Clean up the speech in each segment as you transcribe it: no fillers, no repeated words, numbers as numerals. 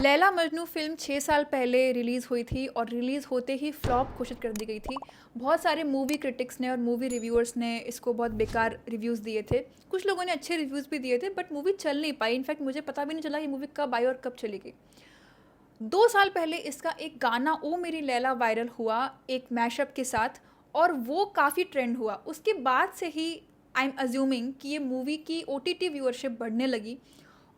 Laila Majnu film 6 साल पहले release हुई थी और रिलीज़ होते ही फ्लॉप घोषित कर दी गई थी। बहुत सारे मूवी क्रिटिक्स ने और मूवी रिव्यूअर्स ने इसको बहुत बेकार रिव्यूज़ दिए थे। कुछ लोगों ने अच्छे रिव्यूज़ भी दिए थे बट मूवी चल नहीं पाई। इनफैक्ट मुझे पता भी नहीं चला ये मूवी कब आई और कब चली गई। 2 साल पहले इसका एक गाना ओ मेरी लैला वायरल हुआ एक मैशअप के साथ और वो काफ़ी ट्रेंड हुआ। उसके बाद से ही आई एम अज्यूमिंग कि ये मूवी की ओटीटी व्यूअरशिप बढ़ने लगी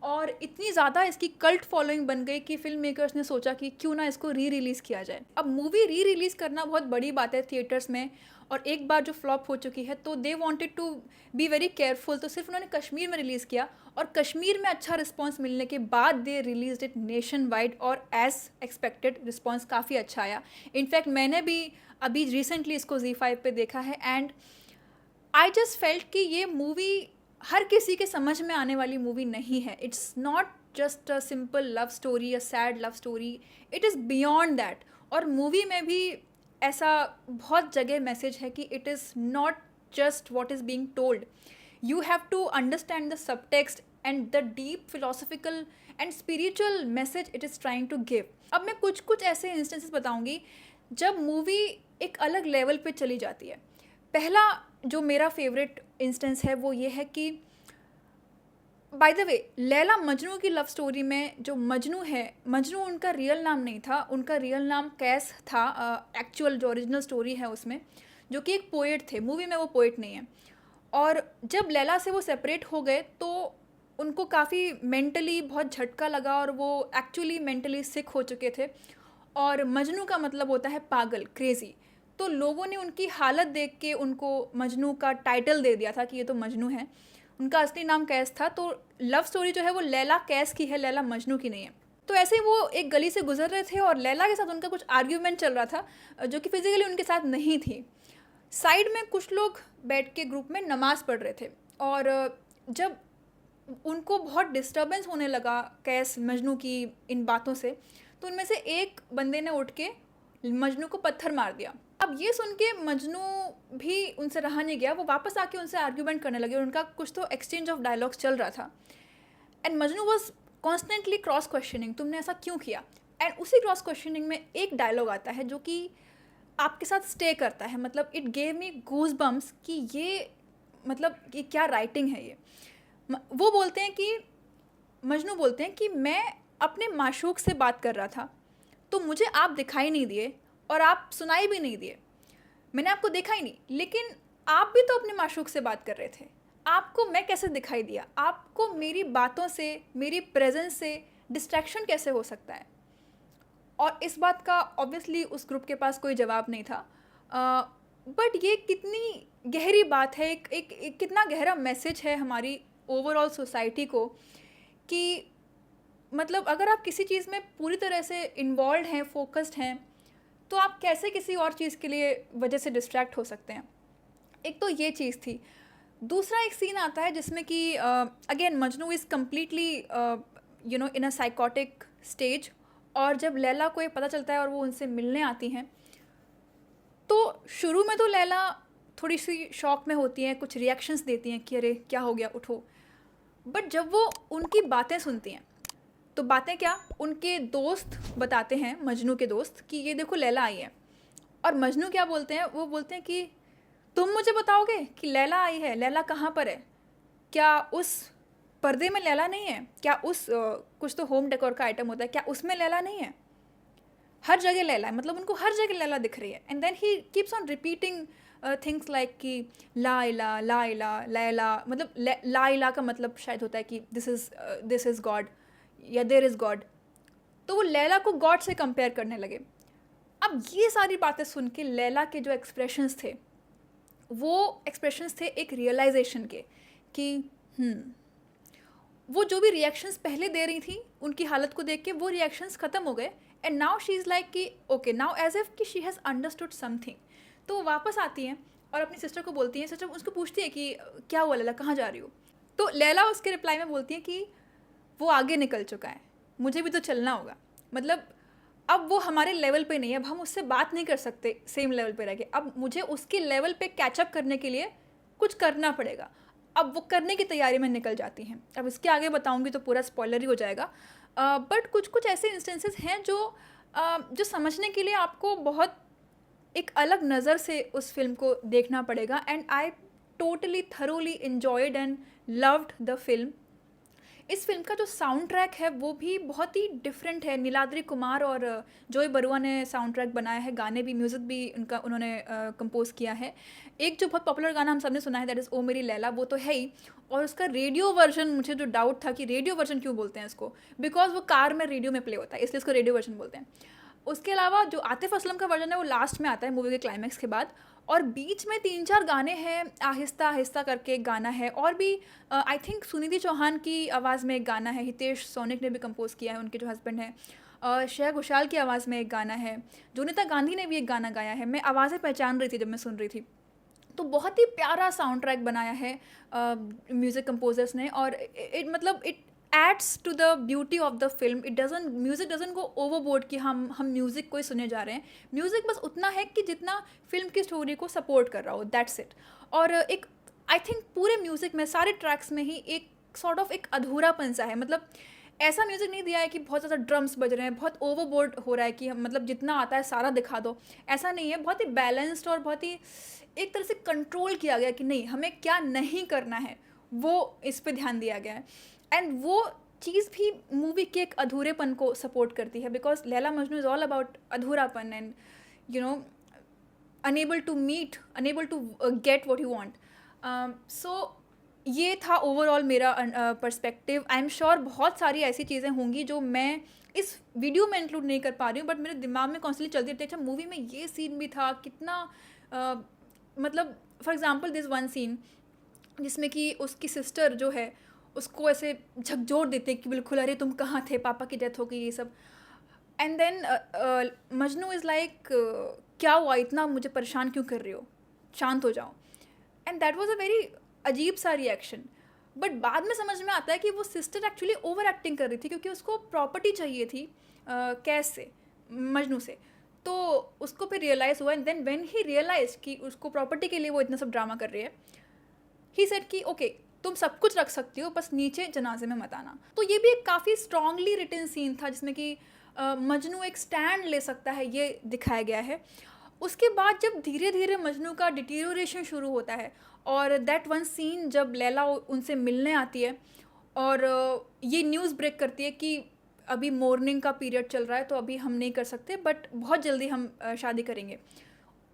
और इतनी ज़्यादा इसकी कल्ट फॉलोइंग बन गई कि फिल्म मेकर्स ने सोचा कि क्यों ना इसको री रिलीज़ किया जाए। अब मूवी री रिलीज़ करना बहुत बड़ी बात है थिएटर्स में और एक बार जो फ्लॉप हो चुकी है तो they wanted to be very careful, तो सिर्फ उन्होंने कश्मीर में रिलीज़ किया और कश्मीर में अच्छा रिस्पांस मिलने के बाद they release it nation wide और एज एक्सपेक्टेड रिस्पांस काफ़ी अच्छा आया। इनफैक्ट मैंने भी अभी रिसेंटली इसको Z5 पे देखा है एंड आई जस्ट फेल्ट कि ये मूवी हर किसी के समझ में आने वाली मूवी नहीं है। It's not just a simple love story, a sad love story, it is beyond that. और मूवी में भी ऐसा बहुत जगह मैसेज है कि it is not just what is being told, you have to understand the subtext and the deep philosophical and spiritual message it is trying to give. अब मैं कुछ कुछ ऐसे इंस्टेंसेस बताऊंगी जब मूवी एक अलग लेवल पे चली जाती है। पहला जो मेरा फेवरेट इंस्टेंस है वो ये है कि by the way Laila Majnu की लव स्टोरी में जो मजनू है, मजनू उनका रियल नाम नहीं था, उनका रियल नाम कैस था। एक्चुअल जो ओरिजिनल स्टोरी है उसमें, जो कि एक पोएट थे, मूवी में वो पोएट नहीं है। और जब लैला से वो सेपरेट हो गए तो उनको काफ़ी मेंटली बहुत झटका लगा और वो एक्चुअली मेंटली सिक हो चुके थे। और मजनू का मतलब होता है पागल, क्रेज़ी। तो लोगों ने उनकी हालत देख के उनको मजनू का टाइटल दे दिया था कि ये तो मजनू है। उनका असली नाम कैस था। तो लव स्टोरी जो है वो लैला कैस की है, लैला मजनू की नहीं है। तो ऐसे ही वो एक गली से गुजर रहे थे और लैला के साथ उनका कुछ आर्ग्यूमेंट चल रहा था जो कि फिजिकली उनके साथ नहीं थी। साइड में कुछ लोग बैठ के ग्रुप में नमाज़ पढ़ रहे थे और जब उनको बहुत डिस्टर्बेंस होने लगा कैस मजनू की इन बातों से, तो उनमें से एक बंदे ने उठ के मजनू को पत्थर मार दिया। अब ये सुन के मजनू भी उनसे रहा नहीं गया, वो वापस आके उनसे आर्ग्यूमेंट करने लगे और उनका कुछ तो एक्सचेंज ऑफ डायलॉग्स चल रहा था। And Majnu was constantly cross questioning, तुमने ऐसा क्यों किया। एंड उसी क्रॉस क्वेश्चनिंग में एक डायलॉग आता है जो कि आपके साथ स्टे करता है, मतलब it gave me goose bumps कि ये मतलब ये क्या राइटिंग है ये। वो बोलते हैं कि मजनू बोलते हैं कि मैं अपने माशूक से बात कर रहा था तो मुझे आप दिखाई नहीं दिए और आप सुनाई भी नहीं दिए, मैंने आपको देखा ही नहीं, लेकिन आप भी तो अपने माशूक से बात कर रहे थे, आपको मैं कैसे दिखाई दिया, आपको मेरी बातों से, मेरी प्रेजेंस से डिस्ट्रैक्शन कैसे हो सकता है। और इस बात का ऑब्वियसली उस ग्रुप के पास कोई जवाब नहीं था। बट ये कितनी गहरी बात है, एक कितना गहरा मैसेज है हमारी ओवरऑल सोसाइटी को कि मतलब अगर आप किसी चीज़ में पूरी तरह से इन्वॉल्व हैं, फोकस्ड हैं, तो आप कैसे किसी और चीज़ के लिए वजह से डिस्ट्रैक्ट हो सकते हैं। एक तो ये चीज़ थी। दूसरा एक सीन आता है जिसमें कि again Majnu is completely in a psychotic stage और जब लैला को ये पता चलता है और वो उनसे मिलने आती हैं तो शुरू में तो लैला थोड़ी सी शॉक में होती हैं, कुछ रिएक्शंस देती हैं कि अरे क्या हो गया, उठो। बट जब वो उनकी बातें सुनती हैं तो बातें क्या, उनके दोस्त बताते हैं, मजनू के दोस्त, कि ये देखो लैला आई है। और मजनू क्या बोलते हैं, वो बोलते हैं कि तुम मुझे बताओगे कि लैला आई है, लैला कहाँ पर है, क्या उस पर्दे में लैला नहीं है, क्या उस कुछ तो होम डेकोर का आइटम होता है, क्या उसमें लैला नहीं है। हर जगह लैला है, मतलब उनको हर जगह लैला दिख रही है। And then he keeps on repeating things like कि ला इला लैला, मतलब ला इला का मतलब शायद होता है कि दिस इज़ गॉड या देयर इज़ गॉड। तो वो लैला को गॉड से कंपेयर करने लगे। अब ये सारी बातें सुन के लैला के जो एक्सप्रेशंस थे वो एक्सप्रेशंस थे एक रियलाइजेशन के कि वो जो भी रिएक्शंस पहले दे रही थी उनकी हालत को देख के वो रिएक्शंस ख़त्म हो गए। And now she is like कि ओके नाउ एज इफ कि शी हैज़ अंडरस्टूड समथिंग। तो वो वापस आती हैं और अपनी सिस्टर को बोलती हैं, सिस्टर उसको पूछती है कि क्या हुआ लैला, कहाँ जा रही हो। तो लैला उसके रिप्लाई में बोलती है कि वो आगे निकल चुका है, मुझे भी तो चलना होगा। मतलब अब वो हमारे लेवल पे नहीं है, अब हम उससे बात नहीं कर सकते सेम लेवल पे रह के, अब मुझे उसके लेवल पे कैचअप करने के लिए कुछ करना पड़ेगा। अब वो करने की तैयारी में निकल जाती हैं। अब इसके आगे बताऊंगी तो पूरा स्पॉइलर ही हो जाएगा। बट कुछ कुछ ऐसे इंस्टेंसेस हैं जो समझने के लिए आपको बहुत एक अलग नज़र से उस फिल्म को देखना पड़ेगा. And I totally thoroughly enjoyed and loved the film. इस फिल्म का जो साउंड ट्रैक है वो भी बहुत ही डिफरेंट है. नीलाद्री कुमार और जोई बरुआ ने साउंड ट्रैक बनाया है. गाने भी, म्यूज़िक भी उन्होंने कंपोज किया है. एक जो बहुत पॉपुलर गाना हम सबने सुना है, दैट इज़ ओ मेरी लैला, वो तो है ही. और उसका रेडियो वर्जन, मुझे जो डाउट था कि रेडियो वर्जन क्यों बोलते हैं इसको, बिकॉज वो कार में रेडियो में प्ले होता है, इसलिए इसको रेडियो वर्जन बोलते हैं. उसके अलावा जो आतिफ असलम का वर्जन है वो लास्ट में आता है मूवी के क्लाइमैक्स के बाद. और बीच में 3-4 गाने हैं, आहिस्ता आहिस्ता करके एक गाना है. और भी आई थिंक सुनिधि चौहान की आवाज़ में एक गाना है, हितेश सोनिक ने भी कंपोज किया है, उनके जो हस्बैंड हैं. श्रेया घोषाल की आवाज़ में एक गाना है. जोनिता गांधी ने भी एक गाना गाया है. मैं आवाज़ें पहचान रही थी जब मैं सुन रही थी. तो बहुत ही प्यारा साउंड ट्रैक बनाया है म्यूज़िक कंपोजर्स ने. और it adds to the beauty of the film. Music doesn't go overboard कि हम म्यूज़िक को ही सुने जा रहे हैं. म्यूज़िक बस उतना है कि जितना फिल्म की स्टोरी को सपोर्ट कर रहा हो, दैट्स इट. और एक आई थिंक पूरे म्यूज़िक में, सारे ट्रैक्स में ही एक सॉर्ट ऑफ एक अधूरापन सा है. मतलब ऐसा म्यूज़िक नहीं दिया है कि बहुत ज़्यादा ड्रम्स बज रहे हैं, बहुत ओवरबोर्ड हो रहा है कि मतलब जितना आता है सारा दिखा दो, ऐसा नहीं है. बहुत ही बैलेंस्ड और बहुत ही एक तरह से कंट्रोल किया गया कि नहीं, हमें क्या नहीं करना है, वो इस पे ध्यान दिया गया है. एंड वो चीज़ भी मूवी के एक अधूरेपन को सपोर्ट करती है, because Laila Majnu is all about अधूरापन and enable to get what you want. So ये था ओवरऑल मेरा पर्सपेक्टिव. आई एम श्योर बहुत सारी ऐसी चीज़ें होंगी जो मैं इस वीडियो में इंक्लूड नहीं कर पा रही हूँ, बट मेरे दिमाग में कॉन्स्टेंटली चलती रहती है. अच्छा, मूवी में ये सीन भी था, कितना मतलब for example this one scene जिसमें कि उसकी सिस्टर जो है उसको ऐसे झकझोर देते कि बिल्कुल, अरे तुम कहाँ थे, पापा की डेथ हो गई, ये सब. And then Majnu is like, क्या हुआ, इतना मुझे परेशान क्यों कर रही हो, शांत हो जाओ. And that was a very अजीब सा रिएक्शन. बट बाद में समझ में आता है कि वो सिस्टर एक्चुअली ओवर एक्टिंग कर रही थी, क्योंकि उसको प्रॉपर्टी चाहिए थी कैश से, मजनू से. तो उसको फिर रियलाइज़ हुआ. And then when he realise कि उसको प्रॉपर्टी के लिए वो इतना सब ड्रामा कर रही है, ही सेड कि ओके, तुम सब कुछ रख सकती हो, बस नीचे जनाजे में मत आना. तो ये भी एक काफ़ी स्ट्रांगली रिटन सीन था जिसमें कि मजनू एक स्टैंड ले सकता है, ये दिखाया गया है. उसके बाद जब धीरे धीरे मजनू का डिटीरियोरेशन शुरू होता है, और दैट वन सीन जब लैला उनसे मिलने आती है और ये न्यूज़ ब्रेक करती है कि अभी मॉर्निंग का पीरियड चल रहा है, तो अभी हम नहीं कर सकते, बट बहुत जल्दी हम शादी करेंगे.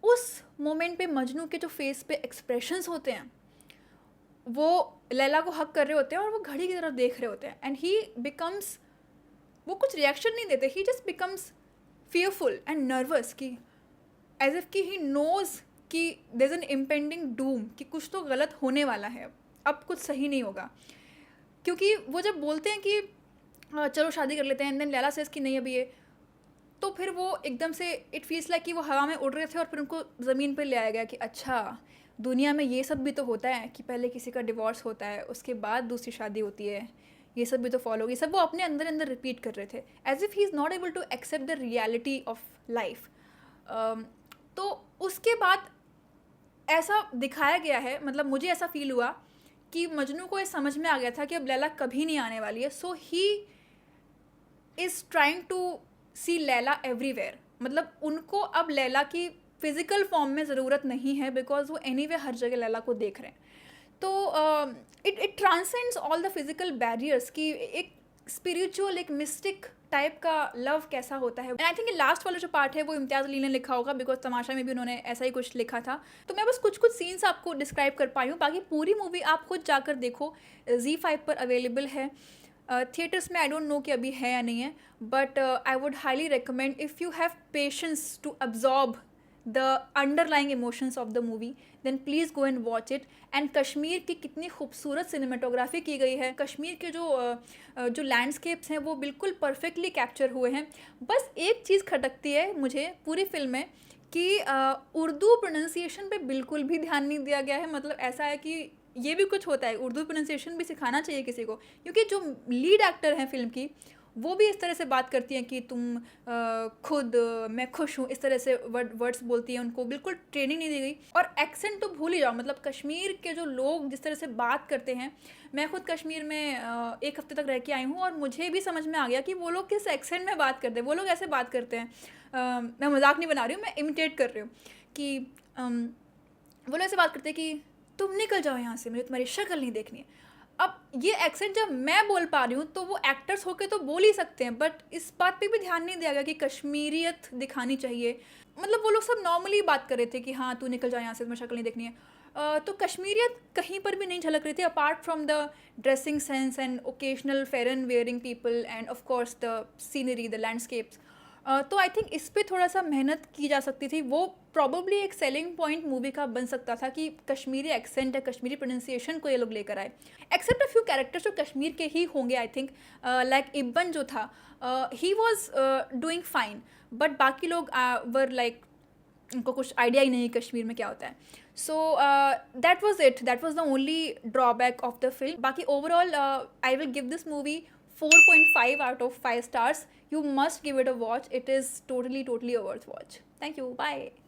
उस मोमेंट पे मजनू के जो फेस पे एक्सप्रेशंस होते हैं, वो लैला को हक कर रहे होते हैं और वो घड़ी की तरफ देख रहे होते हैं. एंड ही बिकम्स, वो कुछ रिएक्शन नहीं देते, he just becomes fearful and nervous, कि एज इफ कि ही नोज़ कि there is an impending doom, कि कुछ तो गलत होने वाला है, अब कुछ सही नहीं होगा. क्योंकि वो जब बोलते हैं कि चलो शादी कर लेते हैं, एंड देन लैला सेज कि नहीं अभी ये, तो फिर वो एकदम से इट फील्स लाइक कि वो हवा में उड़ रहे थे और फिर उनको ज़मीन पर ले आया गया कि अच्छा, दुनिया में ये सब भी तो होता है कि पहले किसी का डिवोर्स होता है, उसके बाद दूसरी शादी होती है, ये सब भी तो फॉलो, ये सब वो अपने अंदर अंदर रिपीट कर रहे थे, as if he is not able to accept the reality of life. तो उसके बाद ऐसा दिखाया गया है, मतलब मुझे ऐसा फील हुआ कि मजनू को ये समझ में आ गया था कि अब लैला कभी नहीं आने वाली है. So he is trying to see Laila everywhere. मतलब उनको अब लैला की फिज़िकल फॉर्म में ज़रूरत नहीं है, बिकॉज वो एनीवे हर जगह लैला को देख रहे हैं. तो it transcends all the physical barriers, कि एक स्पिरिचुअल, एक मिस्टिक टाइप का लव कैसा होता है. एंड आई थिंक लास्ट वाला जो पार्ट है वो इम्तियाज़ अली ने लिखा होगा, बिकॉज तमाशा में भी उन्होंने ऐसा ही कुछ लिखा था. तो मैं बस कुछ कुछ सीन्स आपको डिस्क्राइब कर पाई हूँ, बाकी पूरी मूवी आप खुद जाकर देखो. ZEE5 पर अवेलेबल है. थिएटर्स में आई डोंट नो कि अभी है या नहीं है, but I would highly recommend, if you have patience to absorb the underlying emotions of the movie, then please go and watch it. And Kashmir की कितनी खूबसूरत सिनेमाटोग्राफी की गई है, कश्मीर के जो लैंडस्केप्स हैं वो बिल्कुल परफेक्टली कैप्चर हुए हैं. बस एक चीज़ खटकती है मुझे पूरी फिल्म में, कि उर्दू प्रोनंसिएशन पे बिल्कुल भी ध्यान नहीं दिया गया है. मतलब ऐसा है कि ये भी कुछ होता है, उर्दू प्रोनंसिएशन भी सिखाना चाहिए किसी को, क्योंकि जो लीड एक्टर हैं फिल्म की, वो भी इस तरह से बात करती हैं कि तुम खुद मैं खुश हूँ, इस तरह से वर्ड्स बोलती हैं, उनको बिल्कुल ट्रेनिंग नहीं दी गई। और एक्सेंट तो भूल ही जाओ, मतलब कश्मीर के जो लोग जिस तरह से बात करते हैं, मैं खुद कश्मीर में एक हफ्ते तक रह के आई हूँ और मुझे भी समझ में आ गया कि वो लोग किस एक्सेंट में बात करते हैं, वो लोग ऐसे बात करते हैं। मैं मजाक नहीं बना रही हूँ, मैं इमिटेट कर रही हूँ कि वो लोग ऐसे बात करते हैं कि तुम निकल जाओ यहाँ से, मुझे तुम्हारी शक्ल नहीं देखनी है। अब ये एक्सेंट जब मैं बोल पा रही हूँ तो वो एक्टर्स होके तो बोल ही सकते हैं, बट इस बात पे भी ध्यान नहीं दिया गया कि कश्मीरियत दिखानी चाहिए। मतलब वो लोग सब नॉर्मली बात कर रहे थे कि हाँ तू निकल जा यहाँ से, तुम्हें शक्ल नहीं देखनी है। तो कश्मीरियत कहीं पर भी नहीं झलक रही थी, apart from the dressing sense and occasional pheran wearing people and of course the scenery, the landscapes. तो आई थिंक इस पे थोड़ा सा मेहनत की जा सकती थी। वो प्रॉब्ली एक सेलिंग पॉइंट मूवी का बन सकता था कि कश्मीरी एक्सेंट है, कश्मीरी प्रोनाउंसिएशन को ये लोग लेकर आए। एक्सेप्ट अ फ्यू कैरेक्टर्स जो कश्मीर के ही होंगे आई थिंक, लाइक इब्बन जो था, he was doing fine, but बाकी लोग वर लाइक उनको कुछ आइडिया ही नहीं कश्मीर में क्या होता है। So that was it, that was the only drawback of the film. बाकी overall I will give this movie 4.5 out of 5 stars. You must give it a watch. It is totally a worth watch. Thank you. Bye.